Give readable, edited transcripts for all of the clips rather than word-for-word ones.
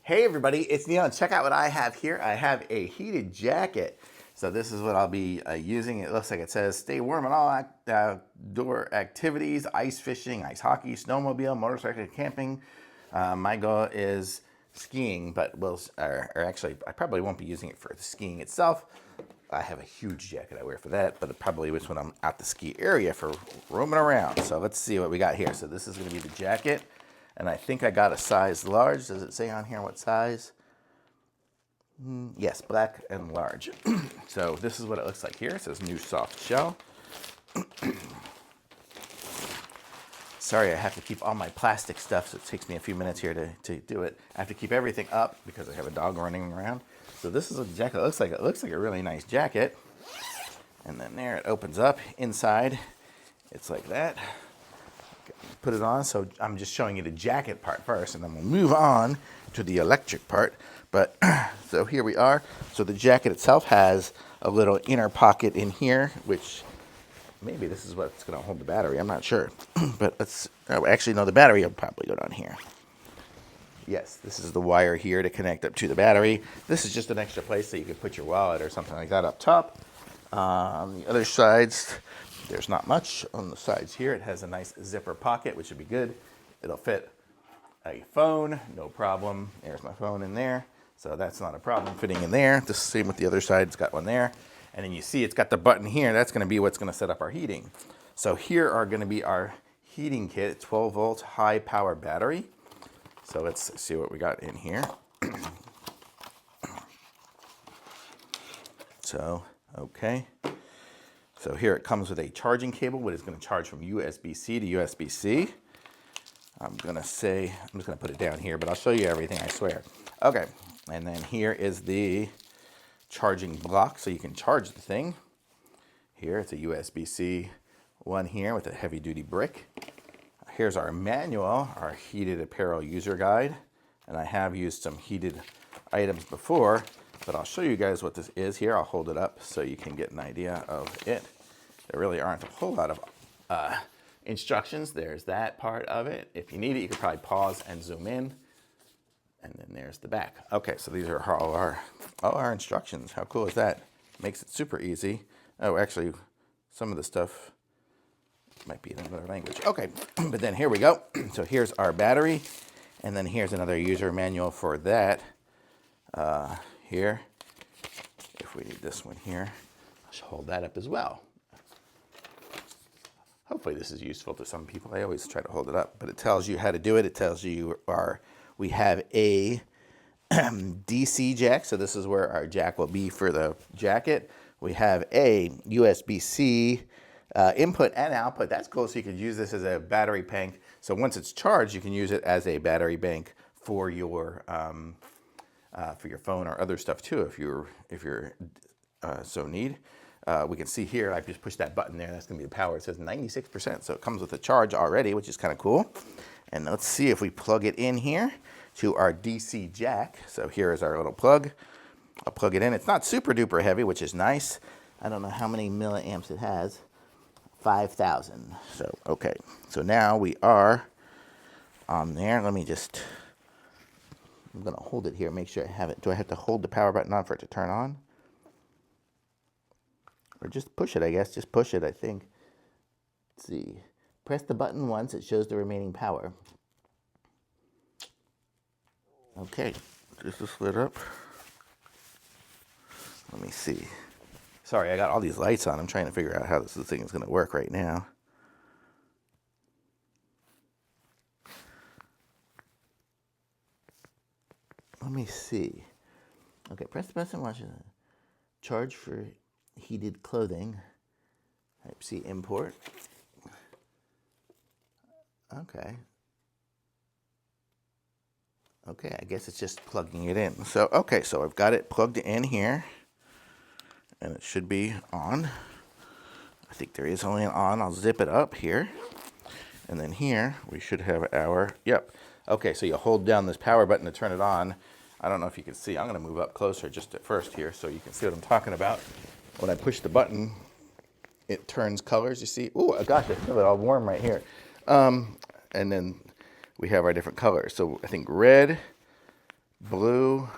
Hey everybody, it's Neil, and check out what I have here. I have a heated jacket. So this is what I'll be using. It looks like it says, stay warm in all outdoor activities, ice fishing, ice hockey, snowmobile, motorcycle, camping. My goal is skiing, but actually I probably won't be using it for the skiing itself. I have a huge jacket I wear for that, but it probably was when I'm at the ski area for roaming around. So let's see what we got here. So this is gonna be the jacket. And I think I got a size large. Does it say on here what size? Yes, black and large. So this is what it looks like here. It says new soft shell. Sorry, I have to keep all my plastic stuff, so it takes me a few minutes here to do it. I have to keep everything up because I have a dog running around. So this is what the jacket looks like. It looks like a really nice jacket. And then there it opens up. Inside, it's like that. Put it on, so I'm just showing you the jacket part first, and then we'll move on to the electric part. But so here we are. So the jacket itself has a little inner pocket in here, which maybe this is what's going to hold the battery. I'm not sure, but actually no, the battery will probably go down here. Yes, this is the wire here to connect up to the battery. This is just an extra place so you can put your wallet or something like that up top. On the other sides, there's not much. On the sides here, it has a nice zipper pocket, which would be good. It'll fit a phone, no problem. There's my phone in there. So that's not a problem fitting in there. The same with the other side, it's got one there. And then you see it's got the button here. That's gonna be what's gonna set up our heating. So here are gonna be our heating kit, 12 volt high power battery. So let's see what we got in here. So, okay. So here it comes with a charging cable, which is going to charge from USB-C to USB-C. I'm just going to put it down here, but I'll show you everything, I swear. Okay, and then here is the charging block, so you can charge the thing. Here, it's a USB-C one here with a heavy-duty brick. Here's our manual, our heated apparel user guide. And I have used some heated items before, but I'll show you guys what this is here. I'll hold it up so you can get an idea of it. There really aren't a whole lot of instructions. There's that part of it. If you need it, you could probably pause and zoom in. And then there's the back. Okay, so these are all our instructions. How cool is that? Makes it super easy. Oh, actually, some of the stuff might be in another language. Okay, but then here we go. So here's our battery. And then here's another user manual for that. Here, if we need this one here, I'll just hold that up as well. Hopefully this is useful to some people. I always try to hold it up, but it tells you how to do it. It tells you we have a DC jack, so this is where our jack will be for the jacket. We have a USB-C input and output. That's cool, so you could use this as a battery bank. So once it's charged, you can use it as a battery bank for your phone or other stuff too, if you're so need. We can see here, I just pushed that button there. That's gonna be the power. It says 96%, so it comes with a charge already, which is kind of cool. And let's see if we plug it in here to our DC jack. So here is our little plug. I'll plug it in. It's not super duper heavy, which is nice. I don't know how many milliamps it has. 5,000. So, okay. So now we are on there. I'm going to hold it here, make sure I have it. Do I have to hold the power button on for it to turn on? Or just push it, I guess. Just push it, I think. Let's see. Press the button once. It shows the remaining power. Okay. This is lit up. Let me see. Sorry, I got all these lights on. I'm trying to figure out how this thing is going to work right now. Let me see. Okay, press the button, watch it. Charge for heated clothing. Type C import. Okay. Okay, I guess it's just plugging it in. So, okay, so I've got it plugged in here. And it should be on. I think there is only an on. I'll zip it up here. And then here, we should have our, yep. Okay, so you hold down this power button to turn it on. I don't know if you can see. I'm going to move up closer just at first here so you can see what I'm talking about. When I push the button, it turns colors, you see. Oh, gosh, I feel it all warm right here. And then we have our different colors. So I think red, blue,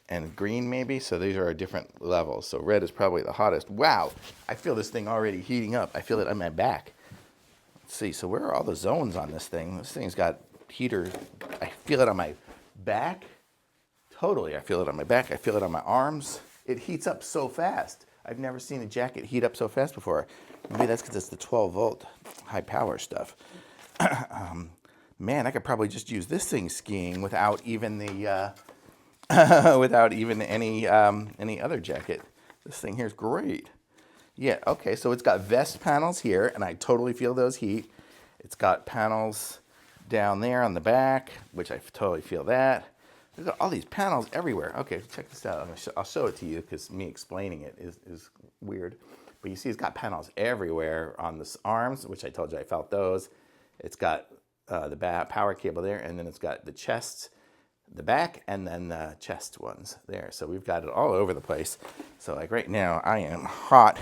and green maybe. So these are different levels. So red is probably the hottest. Wow, I feel this thing already heating up. I feel it on my back. Let's see, so where are all the zones on this thing? This thing's got heater. I feel it on my back. Totally, I feel it on my back. I feel it on my arms. It heats up so fast. I've never seen a jacket heat up so fast before. Maybe that's because it's the 12 volt high power stuff. Man, I could probably just use this thing skiing without even the without even any other jacket. This thing here is great. Yeah, okay, so it's got vest panels here, and I totally feel those heat. It's got panels down there on the back, which I totally feel that. There's got all these panels everywhere. Okay, check this out. I'll show it to you because me explaining it is weird. But you see it's got panels everywhere on the arms, which I told you I felt those. It's got the power cable there, and then it's got the chest, the back, and then the chest ones there. So we've got it all over the place. So like right now, I am hot.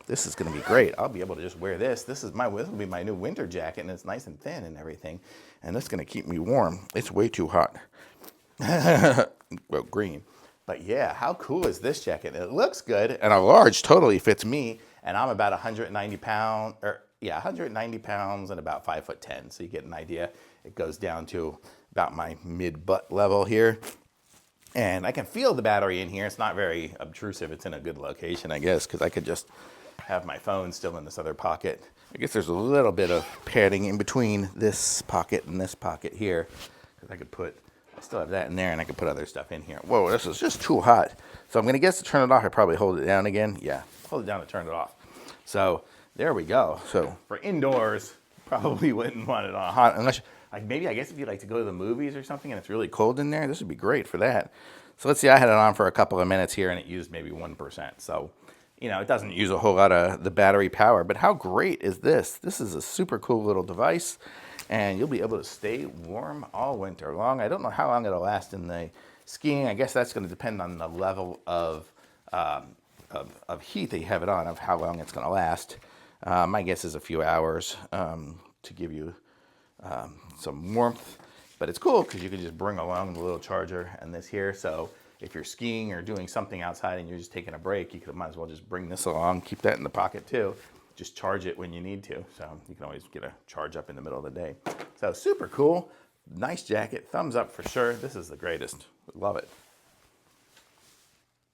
This is gonna be great. I'll be able to just wear this. This will be my new winter jacket, and it's nice and thin and everything. And it's gonna keep me warm. It's way too hot. Well, green. But yeah, how cool is this jacket? It looks good, and a large totally fits me, and I'm about 190 pounds, 190 pounds and about 5'10", so you get an idea. It goes down to about my mid-butt level here, and I can feel the battery in here. It's not very obtrusive. It's in a good location, I guess, because I could just have my phone still in this other pocket. I guess there's a little bit of padding in between this pocket and this pocket here, because I still have that in there, and I can put other stuff in here. Whoa, this is just too hot. So I'm going to guess to turn it off, I probably hold it down again. Yeah, hold it down to turn it off. So there we go. So for indoors, probably wouldn't want it on hot, unless, maybe I guess if you like to go to the movies or something and it's really cold in there, this would be great for that. So let's see, I had it on for a couple of minutes here, and it used maybe 1%. So, it doesn't use a whole lot of the battery power, but how great is this? This is a super cool little device. And you'll be able to stay warm all winter long. I don't know how long it'll last in the skiing. I guess that's going to depend on the level of heat that you have it on, of how long it's going to last. My guess is a few hours to give you some warmth. But it's cool because you can just bring along the little charger and this here. So if you're skiing or doing something outside and you're just taking a break, you might as well just bring this along. Keep that in the pocket too. Just charge it when you need to. So you can always get a charge up in the middle of the day. So super cool. Nice jacket. Thumbs up for sure. This is the greatest. Love it.